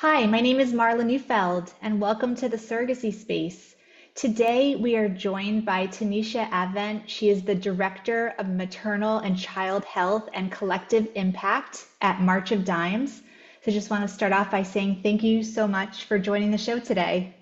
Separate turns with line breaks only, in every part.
Hi, my name is Marla Neufeld, and welcome to the Surrogacy Space. Today, we are joined by Tenesha Avent. She is the Director of Maternal and Child Health and Collective Impact at March of Dimes. So, just want to start off by saying thank you so much for joining the show today.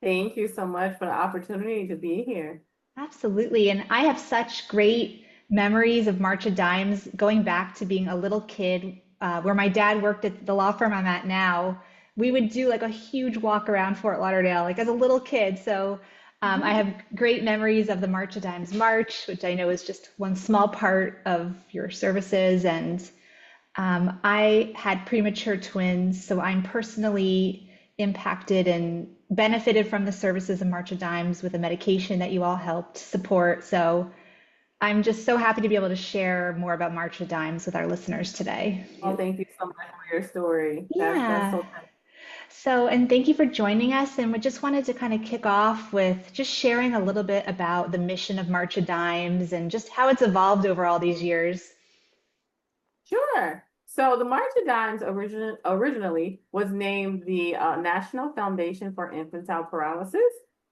Thank you so much for the opportunity to be here.
Absolutely. And I have such great memories of March of Dimes going back to being a little kid, where my dad worked at the law firm I'm at now. We would do like a huge walk around Fort Lauderdale, like as a little kid. So I have great memories of the March of Dimes March, which I know is just one small part of your services. And I had premature twins, so I'm personally impacted and benefited from the services of March of Dimes with the medication that you all helped support. So I'm just so happy to be able to share more about March of Dimes with our listeners today.
Oh, thank you so much for your story. That's
Yeah.
so nice.
So, and thank you for joining us. And we just wanted to kind of kick off with just sharing a little bit about the mission of March of Dimes and just how it's evolved over all these years.
Sure. So the March of Dimes originally was named the National Foundation for Infantile Paralysis,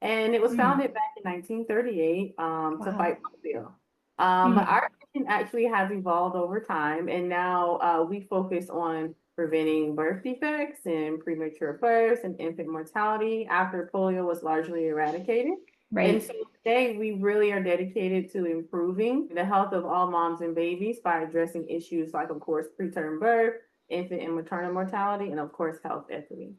and it was
Mm,
founded back in 1938 to
wow.
fight polio.
Mm,
Our mission actually has evolved over time, and now we focus on preventing birth defects and premature births and infant mortality after polio was largely eradicated. And
right.
so today we really are dedicated to improving the health of all moms and babies by addressing issues like, of course, preterm birth, infant and maternal mortality, and of course, health equity.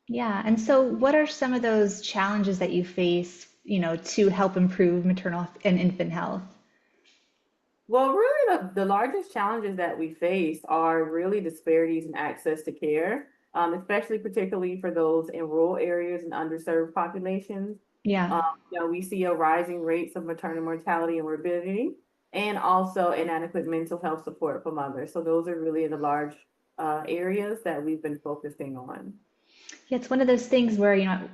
Yeah. And so, what are some of those challenges that you face, to help improve maternal and infant health?
Well, really, the largest challenges that we face are really disparities in access to care, especially particularly for those in rural areas and underserved populations.
Yeah.
Um, we see a rising rates of maternal mortality and morbidity, and also inadequate mental health support for mothers. So those are really the large areas that we've been focusing on.
Yeah, it's one of those things where,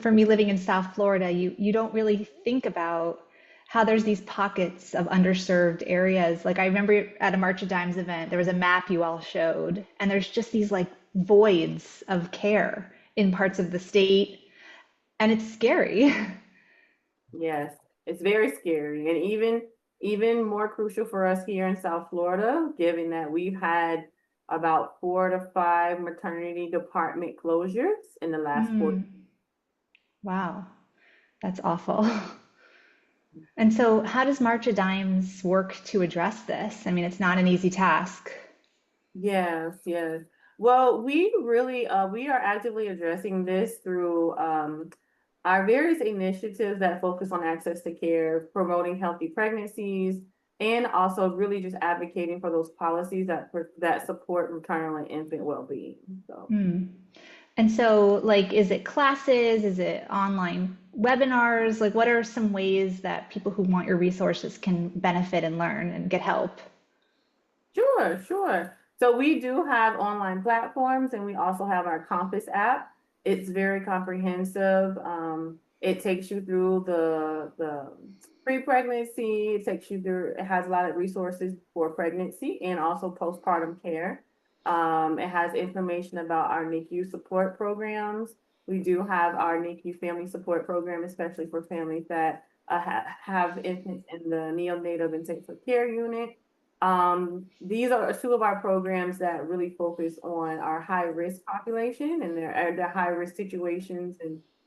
for me living in South Florida, you don't really think about how there's these pockets of underserved areas. Like I remember at a March of Dimes event, there was a map you all showed, and there's just these like voids of care in parts of the state, and it's scary.
Yes, it's very scary, and even more crucial for us here in South Florida, given that we've had about 4 to 5 maternity department closures in the last 4 years.
Mm, wow, that's awful. And so, how does March of Dimes work to address this? I mean, it's not an easy task.
Yes, yes. Well, we are actively addressing this through our various initiatives that focus on access to care, promoting healthy pregnancies, and also really just advocating for those policies that support maternal and infant well-being. So.
Hmm. And so, like, is it classes? Is it online webinars? Like, what are some ways that people who want your resources can benefit and learn and get help?
Sure, sure. So we do have online platforms and we also have our Compass app. It's very comprehensive. It takes you through the pre-pregnancy, it takes you through, it has a lot of resources for pregnancy and also postpartum care. It has information about our NICU support programs. We do have our NICU family support program, especially for families that have infants in the neonatal intensive care unit. These are two of our programs that really focus on our high risk population and their high risk situations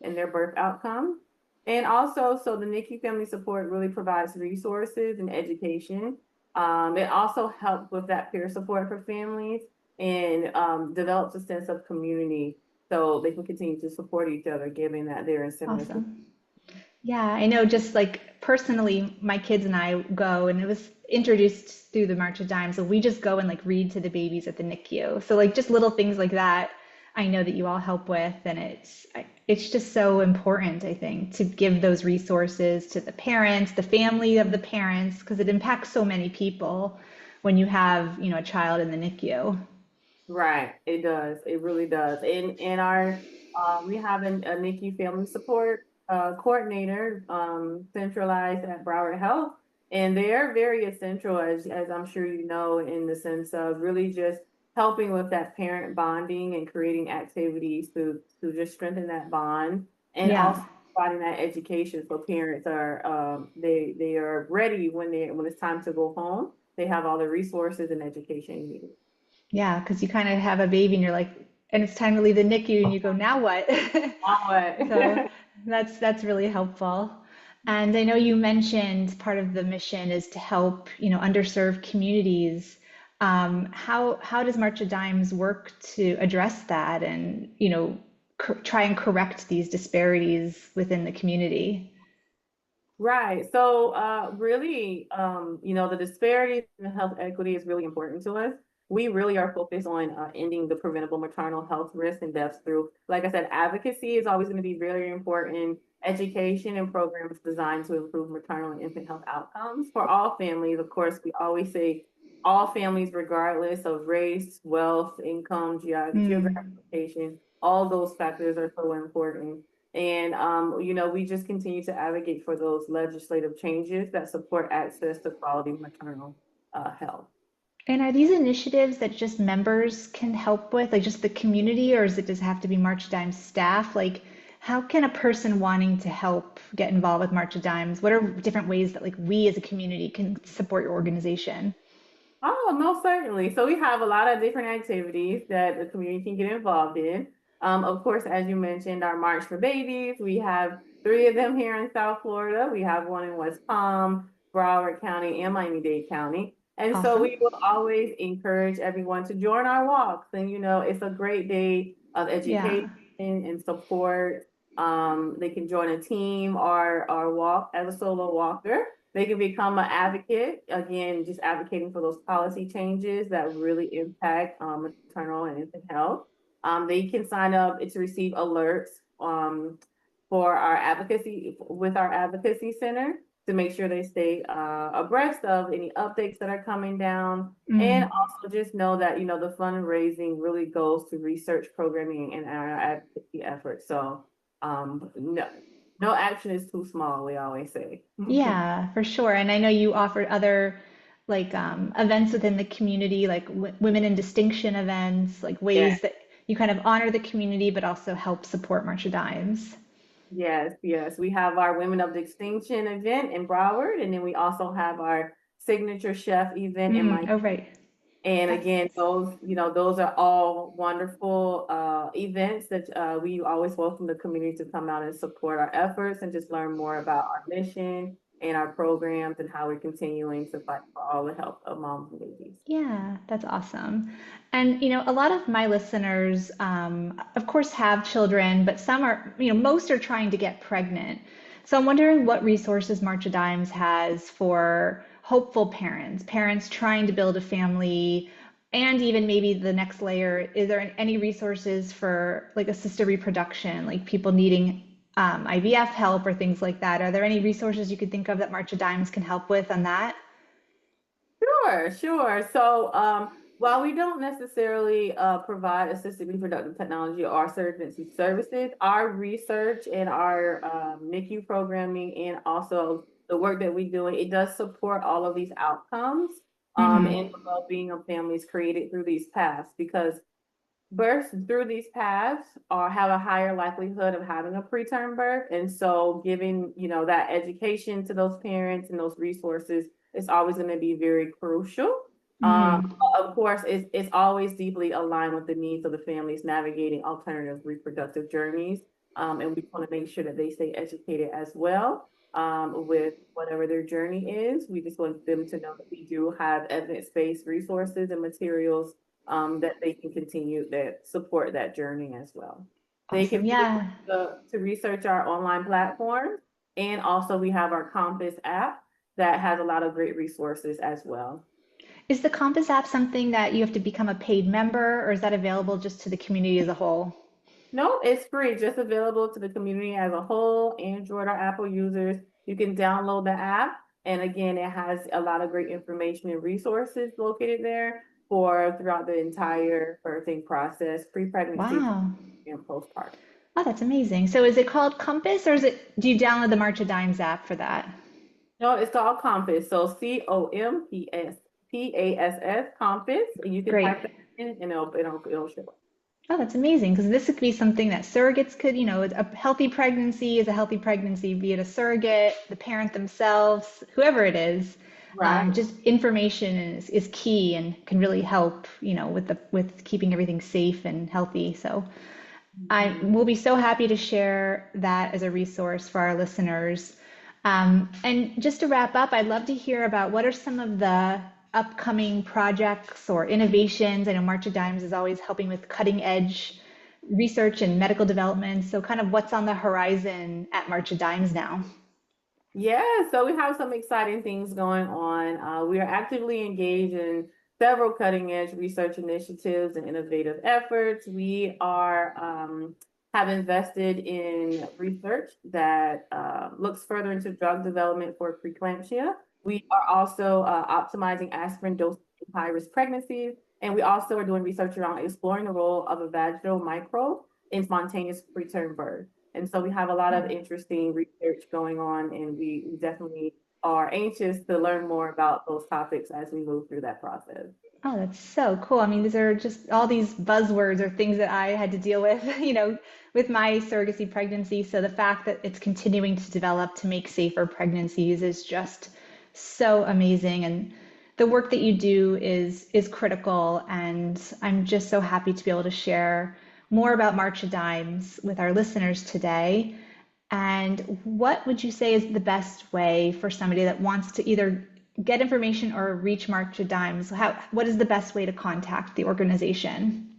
and their birth outcomes. And also, so the NICU family support really provides resources and education. It also helps with that peer support for families and develops a sense of community so they can continue to support each other, given that they're in similar situations.
Awesome. Yeah, I know just like personally, my kids and I go, and it was introduced through the March of Dimes. So we just go and like read to the babies at the NICU. So like just little things like that, I know that you all help with, and it's just so important, I think, to give those resources to the parents, the family of the parents, because it impacts so many people when you have, a child in the NICU.
Right, it does. It really does. And our we have a NICU family support coordinator centralized at Broward Health, and they're very essential as I'm sure you know in the sense of really just helping with that parent bonding and creating activities to just strengthen that bond, and
Yeah.
also providing that education so parents are they are ready when it's time to go home. They have all the resources and education needed.
Yeah, because you kind of have a baby and you're like, and it's time to leave the NICU and you go, now what?
Now
So
what?
that's really helpful. And I know you mentioned part of the mission is to help, underserved communities. How does March of Dimes work to address that and, try and correct these disparities within the community?
Right. So, really, the disparities in health equity is really important to us. We really are focused on ending the preventable maternal health risks and deaths through, like I said, advocacy is always going to be very important. Education and programs designed to improve maternal and infant health outcomes for all families. Of course, we always say all families, regardless of race, wealth, income, geographic
Mm.
location, all those factors are so important. And, we just continue to advocate for those legislative changes that support access to quality maternal health.
And are these initiatives that just members can help with, like just the community, or does it have to be March of Dimes staff? Like, how can a person wanting to help get involved with March of Dimes? What are different ways that like we as a community can support your organization?
Oh, most certainly. So we have a lot of different activities that the community can get involved in. Of course, as you mentioned, our March for Babies, we have three of them here in South Florida. We have one in West Palm, Broward County, and Miami-Dade County. And so
Awesome.
we will always encourage everyone to join our walks. And, it's a great day of
Yeah.
education and support. They can join a team or walk as a solo walker. They can become an advocate, again, just advocating for those policy changes that really impact maternal and infant health. They can sign up to receive alerts for our advocacy with our advocacy center to make sure they stay abreast of any updates that are coming down. And
Mm.
also just know that, the fundraising really goes to research programming and our advocacy efforts. So no action is too small, we always say.
Yeah, for sure. And I know you offered other like events within the community, like w women in distinction events, like
Yeah.
ways that you kind of honor the community, but also help support March of Dimes.
Yes, yes. We have our Women of Distinction event in Broward, and then we also have our signature chef event in
Mm,
my.
oh, right.
And
That's
again, those are all wonderful events that we always welcome the community to come out and support our efforts and just learn more about our mission and our programs and how we're continuing to fight for all the health of moms and babies.
Yeah, that's awesome. And, a lot of my listeners, of course, have children, but some are, most are trying to get pregnant. So I'm wondering what resources March of Dimes has for hopeful parents, parents trying to build a family, and even maybe the next layer, is there any resources for like assisted reproduction, like people needing IVF help or things like that? Are there any resources you could think of that March of Dimes can help with on that?
Sure, sure. So, while we don't necessarily provide assisted reproductive technology or surrogacy services, our research and our NICU programming and also the work that we do, it does support all of these outcomes and the well-being of families created through these paths because births through these paths are have a higher likelihood of having a preterm birth. And so giving, that education to those parents and those resources is always going to be very crucial.
Hmm.
Of course, it's always deeply aligned with the needs of the families navigating alternative reproductive journeys. And we want to make sure that they stay educated as well with whatever their journey is. We just want them to know that we do have evidence-based resources and materials that they can continue that support that journey as well. They can
Awesome.
feel
Yeah.
free to research our online platform, and also we have our Compass app that has a lot of great resources as well.
Is the Compass app something that you have to become a paid member, or is that available just to the community as a whole?
No, it's free, just available to the community as a whole, Android or Apple users. You can download the app. And again, it has a lot of great information and resources located there for throughout the entire birthing process, pre-pregnancy
Wow.
and postpartum.
Oh, that's amazing. So is it called Compass, or do you download the March of Dimes app for that?
No, it's called Compass. So COMPS, PASS, Compass. And you can
Great.
type that and it'll show up.
Oh, that's amazing because this could be something that surrogates could, a healthy pregnancy is a healthy pregnancy, be it a surrogate, the parent themselves, whoever it is.
Right.
Just information is key and can really help, with keeping everything safe and healthy. So I
Mhm.
will be so happy to share that as a resource for our listeners. And just to wrap up, I'd love to hear about what are some of the upcoming projects or innovations. I know March of Dimes is always helping with cutting edge research and medical development. So, kind of what's on the horizon at March of Dimes now?
Yeah, so we have some exciting things going on. We are actively engaged in several cutting edge research initiatives and innovative efforts. We are have invested in research that looks further into drug development for preeclampsia. We are also optimizing aspirin dosing in high risk pregnancies, and we also are doing research around exploring the role of a vaginal microbe in spontaneous preterm birth. And so we have a lot of interesting research going on, and we definitely are anxious to learn more about those topics as we move through that process.
Oh, that's so cool. I mean, these are just all these buzzwords or things that I had to deal with, with my surrogacy pregnancy. So the fact that it's continuing to develop to make safer pregnancies is just so amazing. And the work that you do is critical. And I'm just so happy to be able to share more about March of Dimes with our listeners today. And what would you say is the best way for somebody that wants to either get information or reach March of Dimes? What is the best way to contact the organization?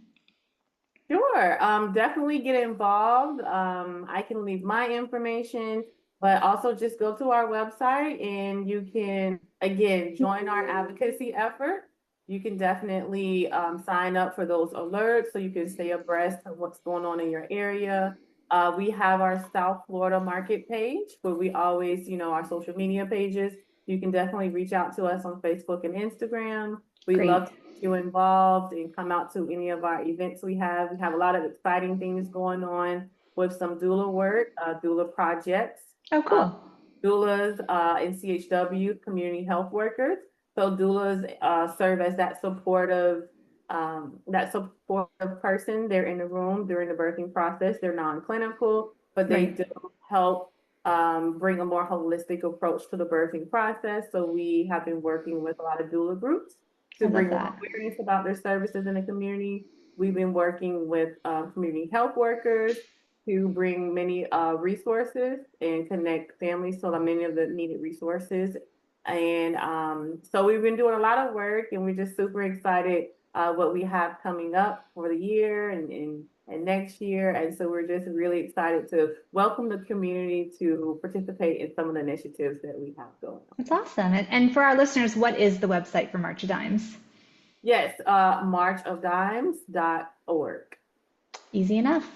Sure. Definitely get involved. I can leave my information, but also just go to our website and you can, again, join our advocacy effort. You can definitely sign up for those alerts so you can stay abreast of what's going on in your area. We have our South Florida market page where we always, our social media pages. You can definitely reach out to us on Facebook and Instagram. We love
Great.
to you involved and come out to any of our events we have. We have a lot of exciting things going on with some doula work, doula projects,
Oh,
uh,
cool.
doulas, NCHW, community health workers. So doulas serve as that supportive person. They're in the room during the birthing process. They're non-clinical, but they
Right.
do help bring a more holistic approach to the birthing process. So we have been working with a lot of doula groups
I
to
love
bring more
that.
awareness about their services in the community. We've been working with community health workers to bring many resources and connect families to many of the needed resources. And so we've been doing a lot of work, and we're just super excited what we have coming up for the year and next year. And so we're just really excited to welcome the community to participate in some of the initiatives that we have going on.
That's awesome. And for our listeners, what is the website for March of Dimes?
Yes, marchofdimes.org.
Easy enough.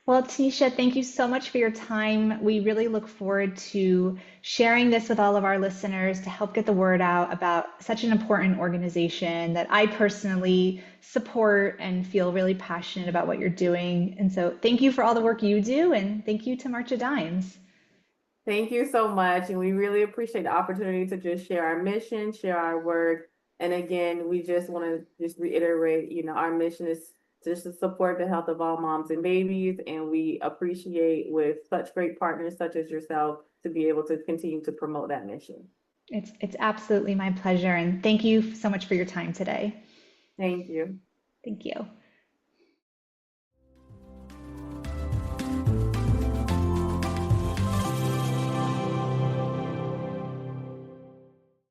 Well, Tanisha, thank you so much for your time. We really look forward to sharing this with all of our listeners to help get the word out about such an important organization that I personally support and feel really passionate about what you're doing. And so thank you for all the work you do, and thank you to March of Dimes.
Thank you so much. And we really appreciate the opportunity to just share our mission, share our work. And again, we just want to just reiterate, our mission is just to support the health of all moms and babies. And we appreciate with such great partners such as yourself to be able to continue to promote that mission.
It's absolutely my pleasure, and thank you so much for your time today.
Thank you.
Thank you.